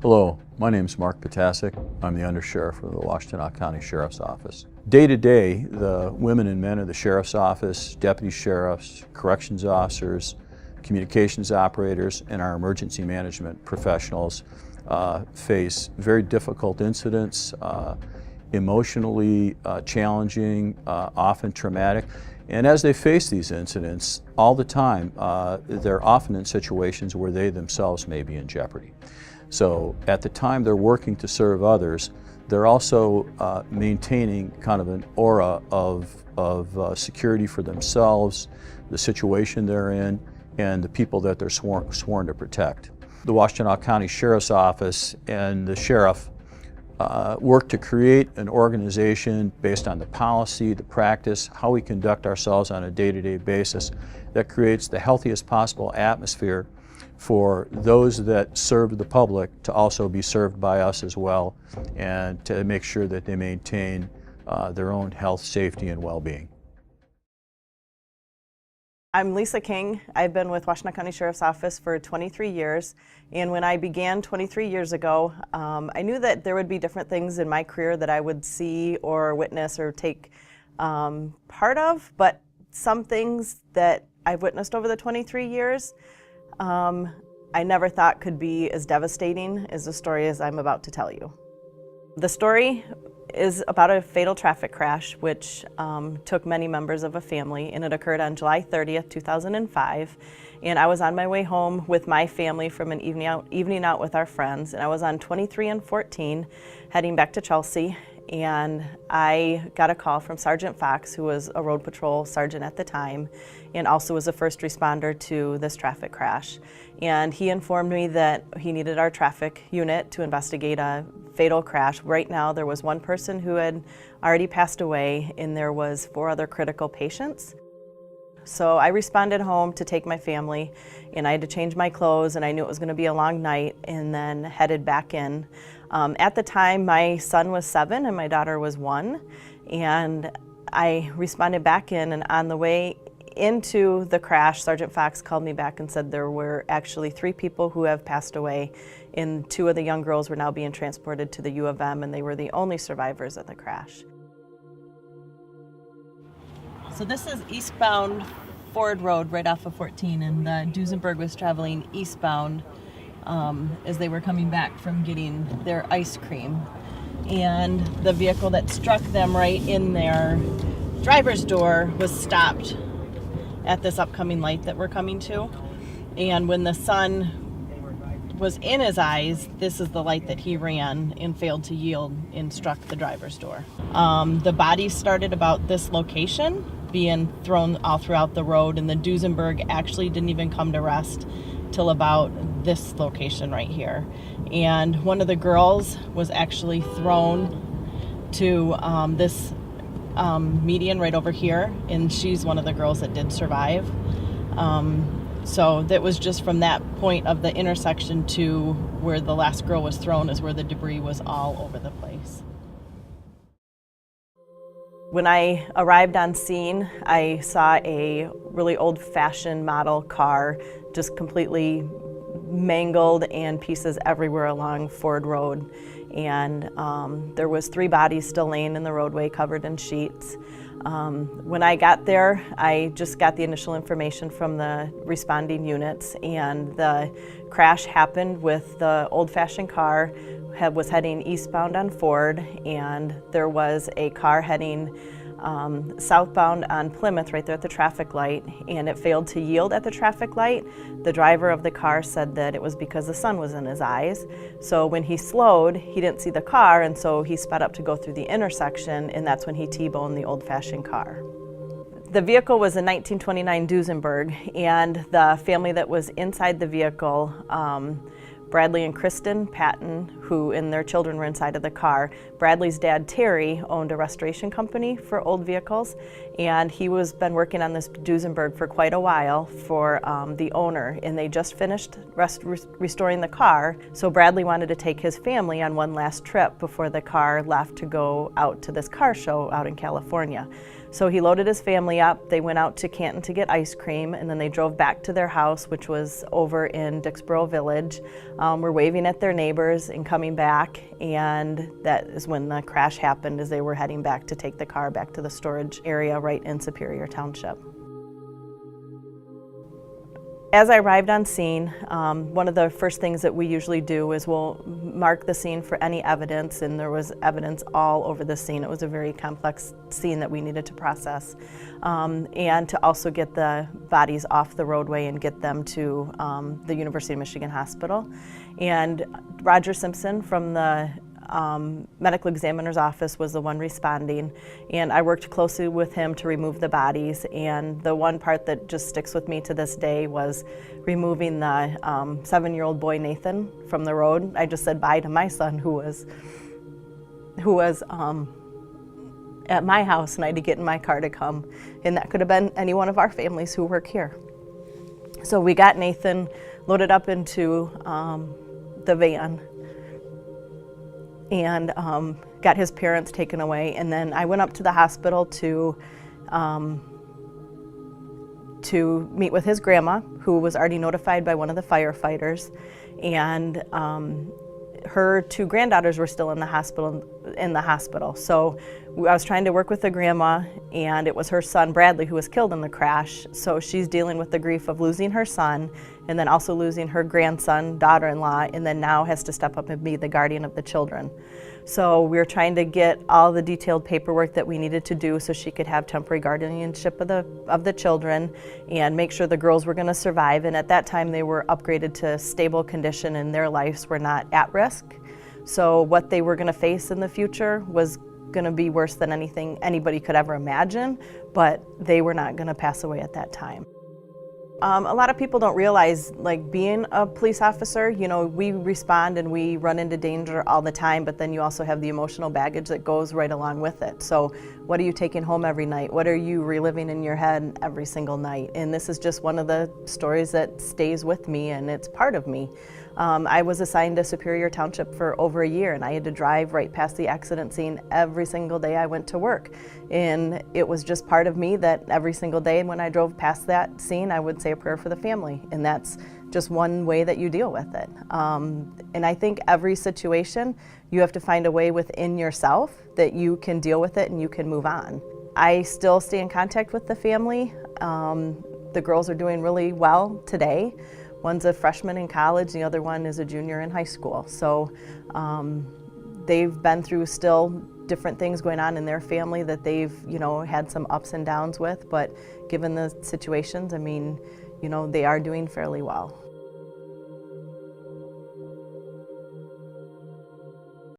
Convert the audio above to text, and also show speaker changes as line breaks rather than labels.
Hello, my name is Mark Potasic. I'm the Undersheriff of the Washtenaw County Sheriff's Office. Day to day, the women and men of the Sheriff's Office, deputy sheriffs, corrections officers, communications operators, and our emergency management professionals face very difficult incidents, emotionally challenging, often traumatic. And as they face these incidents all the time, they're often in situations where they themselves may be in jeopardy. So at the time they're working to serve others, they're also maintaining kind of an aura of security for themselves, the situation they're in, and the people that they're sworn to protect. The Washtenaw County Sheriff's Office and the sheriff work to create an organization based on the policy, the practice, how we conduct ourselves on a day-to-day basis that creates the healthiest possible atmosphere for those that serve the public to also be served by us as well, and to make sure that they maintain their own health, safety, and well-being.
I'm Lisa King. I've been with Washtenaw County Sheriff's Office for 23 years, and when I began 23 years ago, I knew that there would be different things in my career that I would see or witness or take part of, but some things that I've witnessed over the 23 years, I never thought could be as devastating as the story as I'm about to tell you. The story is about a fatal traffic crash which took many members of a family, and it occurred on July 30th, 2005. And I was on my way home with my family from an evening out with our friends, and I was on 23 and 14 heading back to Chelsea, and I got a call from Sergeant Fox, who was a road patrol sergeant at the time and also was a first responder to this traffic crash. And he informed me that he needed our traffic unit to investigate a fatal crash. Right now there was one person who had already passed away, and there was 4 other critical patients. So I responded home to take my family, and I had to change my clothes, and I knew it was going to be a long night, and then headed back in. At the time, my son was 7 and my daughter was 1, and I responded back in, and on the way into the crash, Sergeant Fox called me back and said there were actually 3 people who have passed away, and 2 of the young girls were now being transported to the U of M, and they were the only survivors of the crash. So this is eastbound Ford Road right off of 14, and the Duesenberg was traveling eastbound as they were coming back from getting their ice cream. And the vehicle that struck them right in their driver's door was stopped at this upcoming light that we're coming to. And when the sun was in his eyes, this is the light that he ran and failed to yield and struck the driver's door. The bodies started about this location, being thrown all throughout the road, and the Duesenberg actually didn't even come to rest till about this location right here. And one of the girls was actually thrown to this median right over here, and she's one of the girls that did survive. So that was just from that point of the intersection to where the last girl was thrown is where the debris was all over the place. When I arrived on scene, I saw a really old-fashioned model car just completely mangled and pieces everywhere along Ford Road. And there was 3 bodies still laying in the roadway covered in sheets. When I got there, I just got the initial information from the responding units, and the crash happened with the old-fashioned car was heading eastbound on Ford, and there was a car heading southbound on Plymouth right there at the traffic light, and it failed to yield at the traffic light. The driver of the car said that it was because the sun was in his eyes. So when he slowed, he didn't see the car, and so he sped up to go through the intersection, and that's when he T-boned the old-fashioned car. The vehicle was a 1929 Duesenberg, and the family that was inside the vehicle, Bradley and Kristen Patton, who and their children were inside of the car. Bradley's dad, Terry, owned a restoration company for old vehicles, and he was been working on this Duesenberg for quite a while for the owner, and they just finished restoring the car, so Bradley wanted to take his family on one last trip before the car left to go out to this car show out in California. So he loaded his family up, they went out to Canton to get ice cream, and then they drove back to their house, which was over in Dixboro Village, were waving at their neighbors and coming back, and that is when the crash happened as they were heading back to take the car back to the storage area right in Superior Township. As I arrived on scene, one of the first things that we usually do is we'll mark the scene for any evidence, and there was evidence all over the scene. It was a very complex scene that we needed to process, and to also get the bodies off the roadway and get them to the University of Michigan Hospital. And Roger Simpson from the medical examiner's office was the one responding, and I worked closely with him to remove the bodies. And the one part that just sticks with me to this day was removing the 7-year-old boy Nathan from the road. I just said bye to my son who was at my house, and I had to get in my car to come, and that could have been any one of our families who work here. So we got Nathan loaded up into the van and got his parents taken away, and then I went up to the hospital to meet with his grandma, who was already notified by one of the firefighters, and her 2 granddaughters were still in the hospital. So I was trying to work with the grandma, and it was her son Bradley who was killed in the crash. So she's dealing with the grief of losing her son, and then also losing her grandson, daughter-in-law, and then now has to step up and be the guardian of the children. So we were trying to get all the detailed paperwork that we needed to do so she could have temporary guardianship of the children and make sure the girls were going to survive. And at that time they were upgraded to stable condition and their lives were not at risk. So what they were going to face in the future was going to be worse than anything anybody could ever imagine, but they were not going to pass away at that time. A lot of people don't realize, like, being a police officer, you know, we respond and we run into danger all the time, but then you also have the emotional baggage that goes right along with it. So what are you taking home every night? What are you reliving in your head every single night? And this is just one of the stories that stays with me, and it's part of me. I was assigned to Superior Township for over a year, and I had to drive right past the accident scene every single day I went to work. And it was just part of me that every single day when I drove past that scene, I would say a prayer for the family. And that's just one way that you deal with it. And I think every situation, you have to find a way within yourself that you can deal with it and you can move on. I still stay in contact with the family. The girls are doing really well today. One's a freshman in college, the other one is a junior in high school. So they've been through still different things going on in their family that they've, you know, had some ups and downs with, but given the situations, I mean, you know, they are doing fairly well.